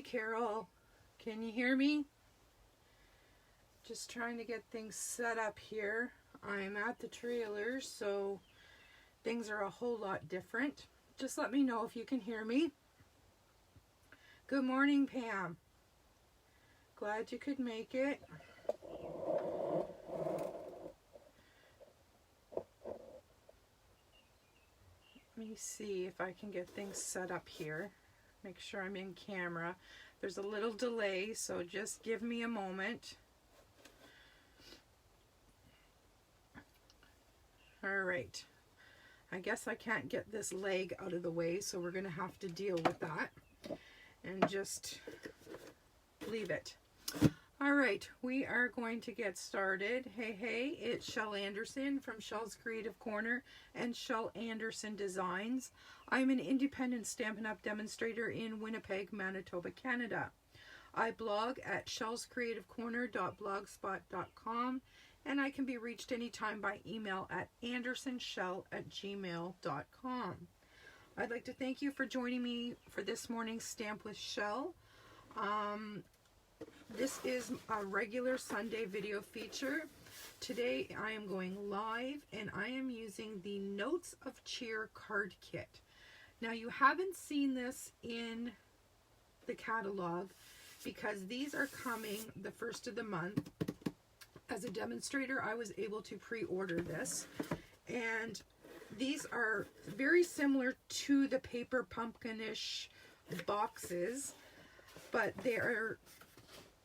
Carol. Can you hear me? Just trying to get things set up here. I'm at the trailer, so things are a whole lot different. Just let me know if you can hear me. Good morning, Pam. Glad you could make it. Let me see if I can get things set up here. Make sure I'm in camera. There's a little delay, so just give me a moment. All right. I guess I can't get this leg out of the way, so we're going to have to deal with that and just leave it. All right, we are going to get started. Hey, it's Shel Anderson from Shel's Creative Corner and Shel Anderson Designs. I'm an independent Stampin' Up! Demonstrator in Winnipeg, Manitoba, Canada. I blog at shelscreativecorner.blogspot.com, and I can be reached anytime by email at andersonshel@gmail.com. I'd like to thank you for joining me for this morning's Stamp with Shel. This is a regular Sunday video feature. Today I am going live and I am using the Notes of Cheer card kit. Now you haven't seen this in the catalog because these are coming the first of the month. As a demonstrator, I was able to pre-order this, and these are very similar to the paper pumpkinish boxes, but they are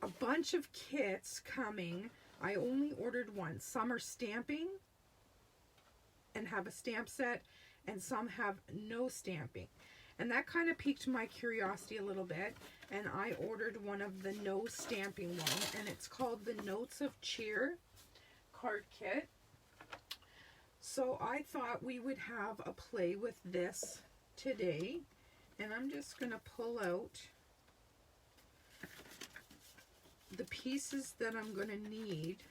a bunch of kits coming. I only ordered one. Some are stamping and have a stamp set, and some have no stamping. And that kind of piqued my curiosity a little bit, and I ordered one of the no stamping one, and it's called the Notes of Cheer card kit. So I thought we would have a play with this today, and I'm just going to pull out the pieces that I'm going to need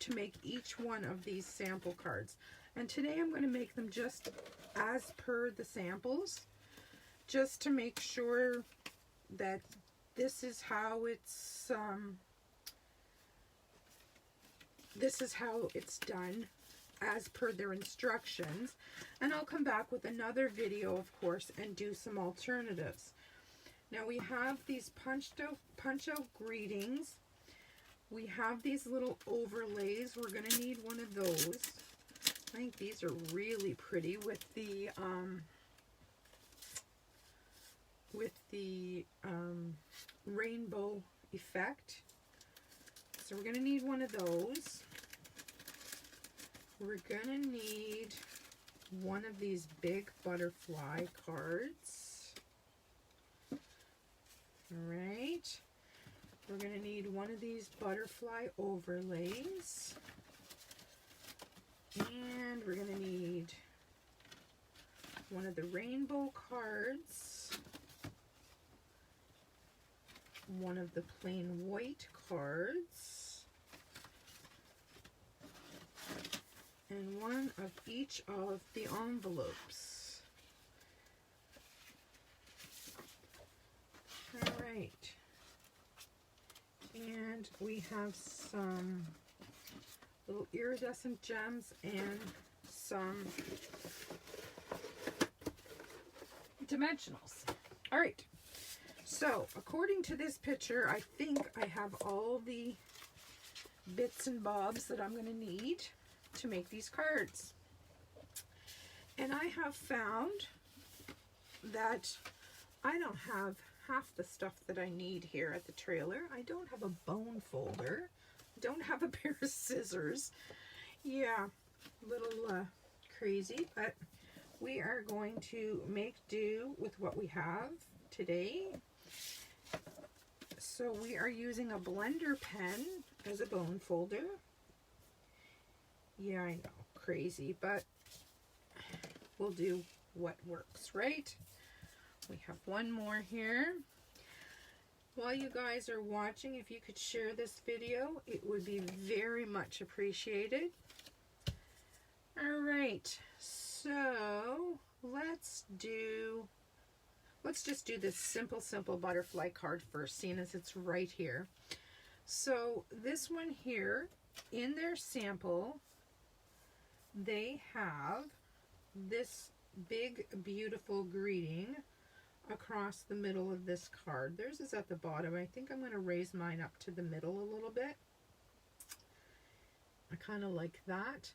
to make each one of these sample cards. And today I'm going to make them just as per the samples, just to make sure that this is how it's done as per their instructions. And I'll come back with another video, of course, and do some alternatives. Now we have these punch out greetings. We have these little overlays. We're going to need one of those. I think these are really pretty with the rainbow effect. So we're going to need one of those. We're going to need one of these big butterfly cards. All right. We're going to need one of these butterfly overlays. And we're going to need one of the rainbow cards. One of the plain white cards. And one of each of the envelopes. All right. And we have some little iridescent gems and some dimensionals. All right. So, according to this picture, I think I have all the bits and bobs that I'm going to need to make these cards. And I have found that I don't have half the stuff that I need here at the trailer. I don't have a bone folder. I don't have a pair of scissors. Yeah, a little crazy, but we are going to make do with what we have today. So we are using a blender pen as a bone folder. Yeah, I know, crazy, but we'll do what works, right? We have one more here. While you guys are watching, if you could share this video, it would be very much appreciated. All right, so let's do let's just do this simple butterfly card first, seeing as it's right here. So this one here, in their sample, they have this big, beautiful greeting across the middle of this card. Theirs is at the bottom. I think I'm going to raise mine up to the middle a little bit. I kind of like that.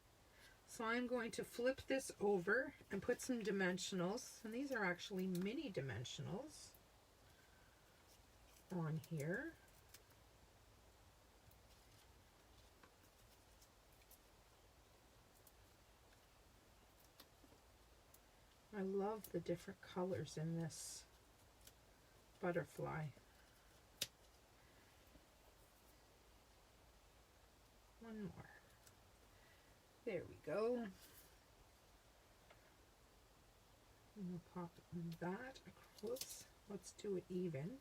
So I'm going to flip this over and put some dimensionals, and these are actually mini dimensionals on here. I love the different colors in this butterfly. One more. There we go. And we'll pop that across. Let's do it even.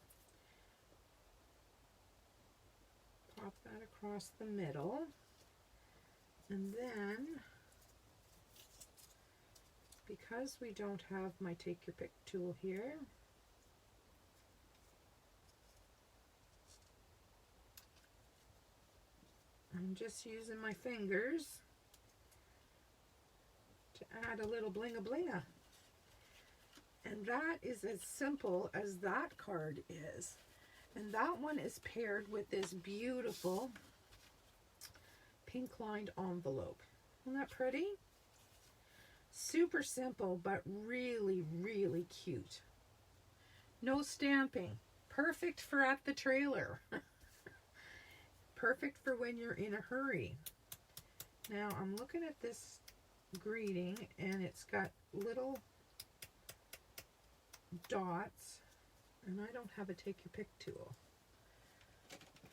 Pop that across the middle. And then, because we don't have my take your pick tool here, I'm just using my fingers to add a little blinga. And that is as simple as that card is. And that one is paired with this beautiful pink lined envelope. Isn't that pretty? Super simple, but really, really cute. No stamping. Perfect for at the trailer. Perfect for when you're in a hurry. Now I'm looking at this greeting, and it's got little dots, and I don't have a take your pick tool.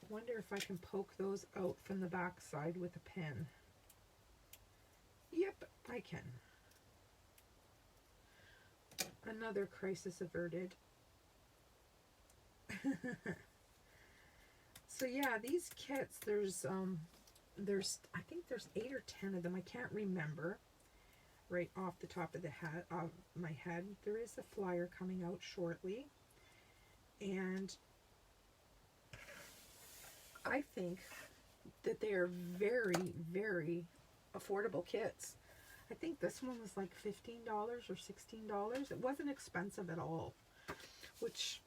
Wonder if I can poke those out from the back side with a pen. Yep, I can. Another crisis averted. So yeah, these kits, there's I think there's 8 or 10 of them. I can't remember right off the top of the head of my head. There is a flyer coming out shortly, and I think that they are very, very affordable kits. I think this one was like $15 or $16. It wasn't expensive at all, which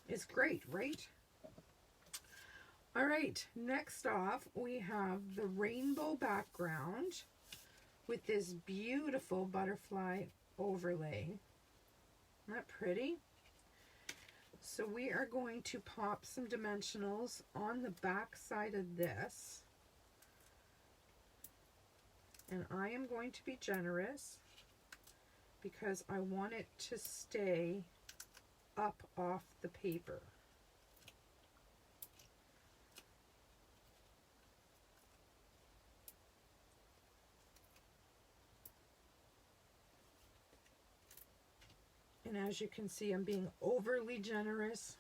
is great, right? All right, next off we have the rainbow background with this beautiful butterfly overlay. Isn't that pretty? So we are going to pop some dimensionals on the back side of this. And I am going to be generous because I want it to stay up off the paper. And as you can see, I'm being overly generous.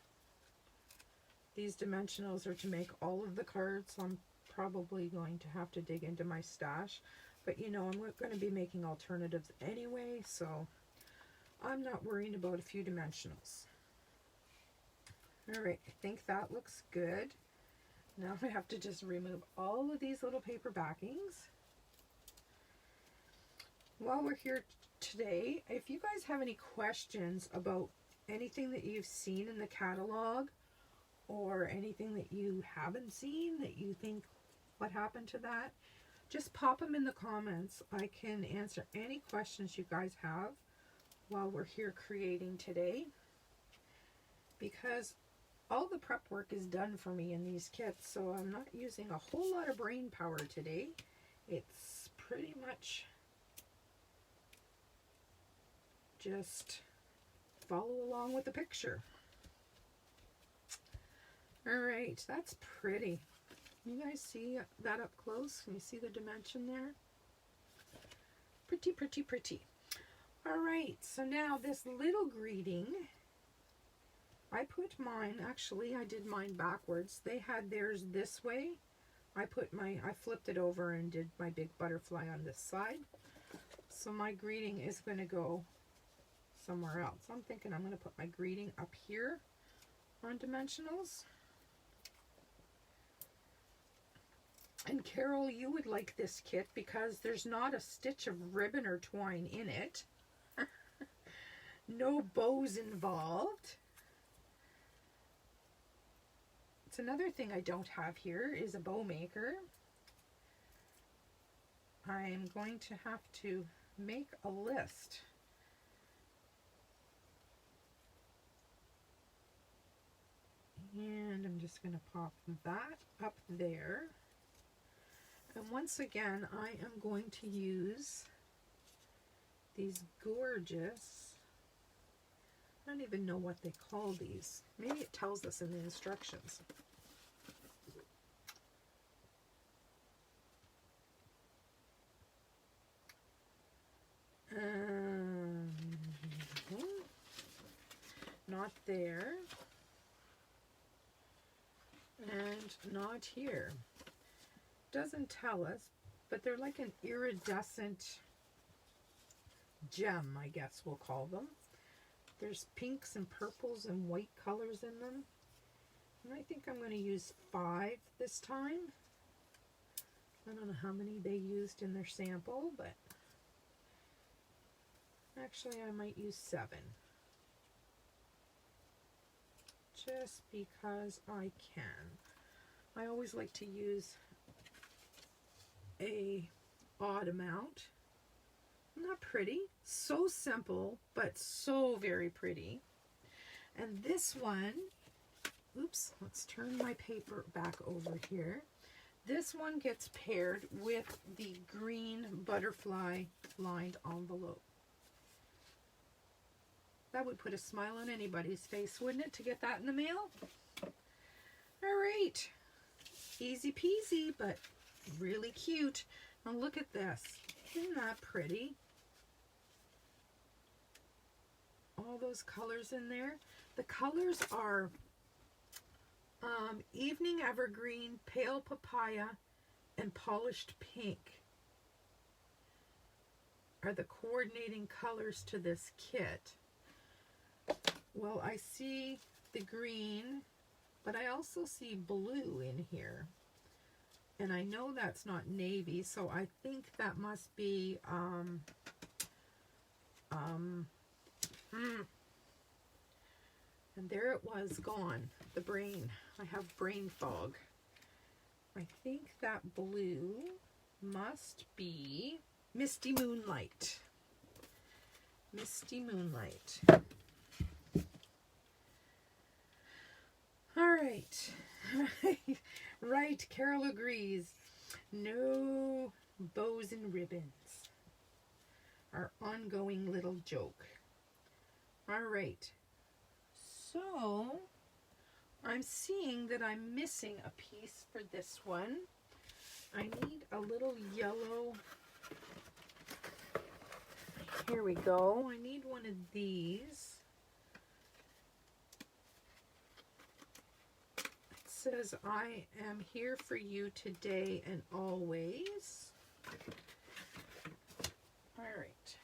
These dimensionals are to make all of the cards, so I'm probably going to have to dig into my stash. But you know, I'm going to be making alternatives anyway, so I'm not worrying about a few dimensionals. Alright, I think that looks good. Now I have to just remove all of these little paper backings. While we're here today, if you guys have any questions about anything that you've seen in the catalog, or anything that you haven't seen that you think what happened to that, just pop them in the comments. I can answer any questions you guys have while we're here creating today, because all the prep work is done for me in these kits, so I'm not using a whole lot of brain power today. It's pretty much just follow along with the picture. Alright, that's pretty. You guys see that up close? Can you see the dimension there? Pretty, pretty, pretty. Alright, so now this little greeting, I put mine, actually I did mine backwards. They had theirs this way. I flipped it over and did my big butterfly on this side. So my greeting is going to go somewhere else. I'm thinking I'm going to put my greeting up here on dimensionals. And Carol, you would like this kit because there's not a stitch of ribbon or twine in it. No bows involved. It's another thing I don't have here is a bow maker. I'm going to have to make a list. And I'm just going to pop that up there. And once again, I am going to use these gorgeous, I don't even know what they call these. Maybe it tells us in the instructions. Not there. And not here. Doesn't tell us, but they're like an iridescent gem, I guess we'll call them. There's pinks and purples and white colors in them. And I think I'm going to use 5 this time. I don't know how many they used in their sample, but actually I might use 7. Just because I can. I always like to use a odd amount. Not pretty, so simple, but so very pretty. And this one, oops, let's turn my paper back over here. This one gets paired with the green butterfly lined envelope. That would put a smile on anybody's face, wouldn't it, to get that in the mail? All right, easy peasy, but really cute. Now look at this. Isn't that pretty? All those colors in there. The colors are Evening Evergreen, Pale Papaya, and Polished Pink are the coordinating colors to this kit. Well, I see the green, but I also see blue in here. And I know that's not navy, so I think that must be, and there it was, gone, the brain. I have brain fog. I think that blue must be Misty Moonlight. Misty Moonlight. All right. Right, Carol agrees. No bows and ribbons. Our ongoing little joke. All right. So, I'm seeing that I'm missing a piece for this one. I need a little yellow. Here we go. I need one of these. Says, I am here for you today and always. All right.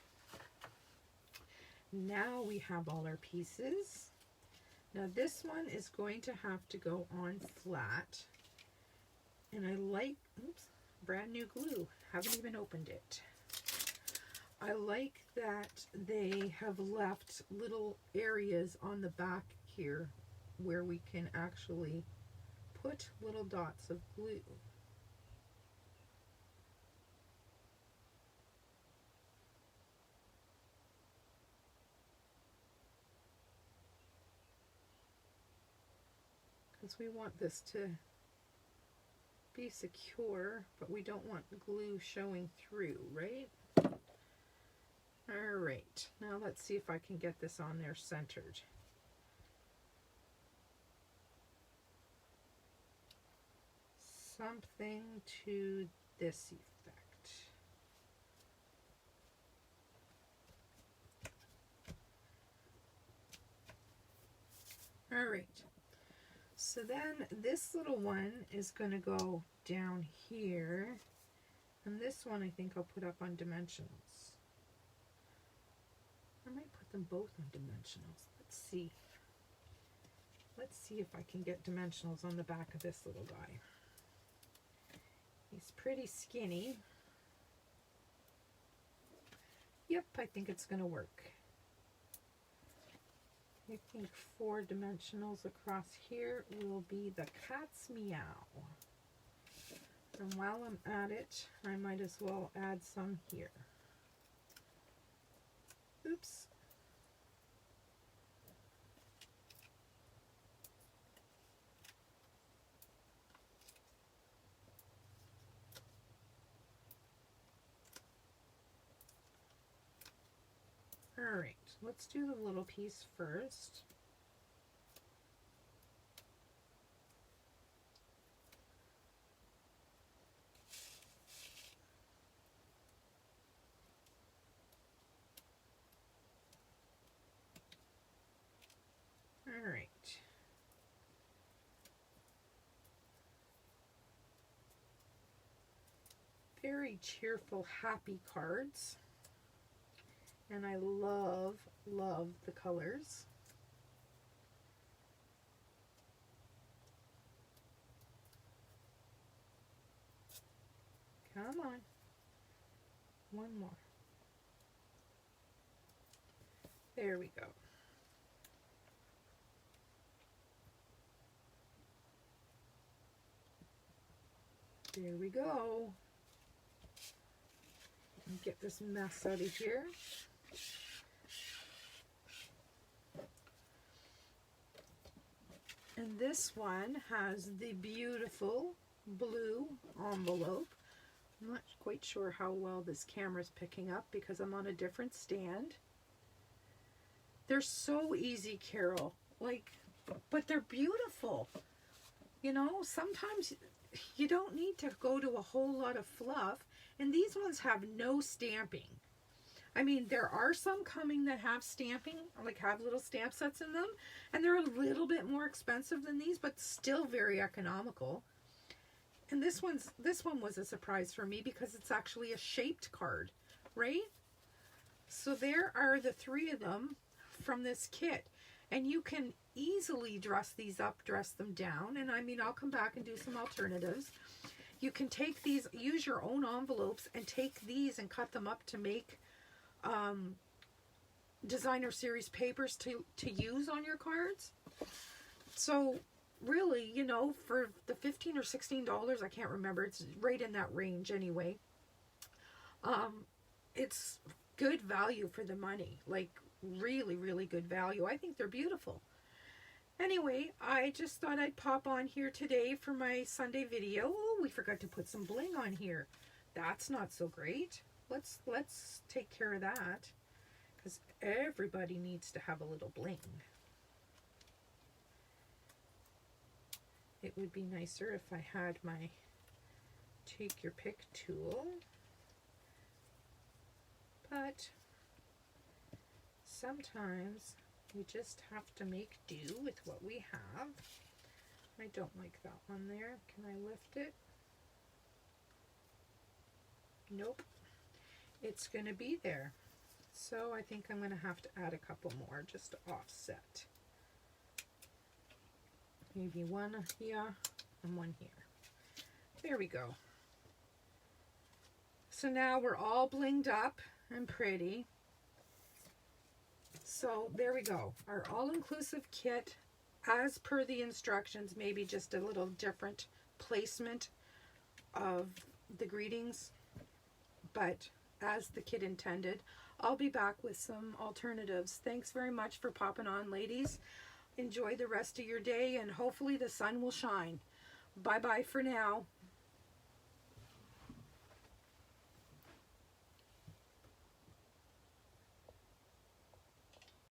Now we have all our pieces. Now this one is going to have to go on flat. And I like, oops, brand new glue. Haven't even opened it. I like that they have left little areas on the back here where we can actually put little dots of glue. Because we want this to be secure, but we don't want glue showing through, right? All right, now let's see if I can get this on there centered. Something to this effect. All right, so then this little one is going to go down here, and this one I think I'll put up on dimensionals. I might put want them both on dimensionals. Let's see. Let's see if I can get dimensionals on the back of this little guy. He's pretty skinny. Yep, I think it's going to work. I think 4 dimensionals across here will be the cat's meow. And while I'm at it, I might as well add some here. Oops. All right, let's do the little piece first. All right. Very cheerful, happy cards. And I love, love the colors. Come on. One more. There we go. There we go. Get this mess out of here. And this one has the beautiful blue envelope. I'm not quite sure how well this camera's picking up because I'm on a different stand. They're so easy, Carol. Like, but they're beautiful. You know, sometimes you don't need to go to a whole lot of fluff. And these ones have no stamping. I mean, there are some coming that have stamping, like have little stamp sets in them, and they're a little bit more expensive than these, but still very economical. And this one was a surprise for me because it's actually a shaped card, right? So there are the 3 of them from this kit, and you can easily dress these up, dress them down, and I mean, I'll come back and do some alternatives. You can take these, use your own envelopes, and take these and cut them up to make designer series papers to use on your cards. So really, you know, for the $15 or $16, I can't remember, it's right in that range anyway. It's good value for the money, like really, really good value. I think they're beautiful. Anyway, I just thought I'd pop on here today for my Sunday video. Oh, we forgot to put some bling on here. That's not so great. Let's take care of that because everybody needs to have a little bling. It would be nicer if I had my take your pick tool, but sometimes we just have to make do with what we have. I don't like that one there. Can I lift it? Nope. It's going to be there. So I think I'm going to have to add a couple more just to offset. Maybe one here and one here. There we go. So now we're all blinged up and pretty. So there we go. Our all-inclusive kit, as per the instructions, maybe just a little different placement of the greetings, but as the kit intended. I'll be back with some alternatives. Thanks very much for popping on, ladies. Enjoy the rest of your day, and hopefully the sun will shine. Bye-bye for now.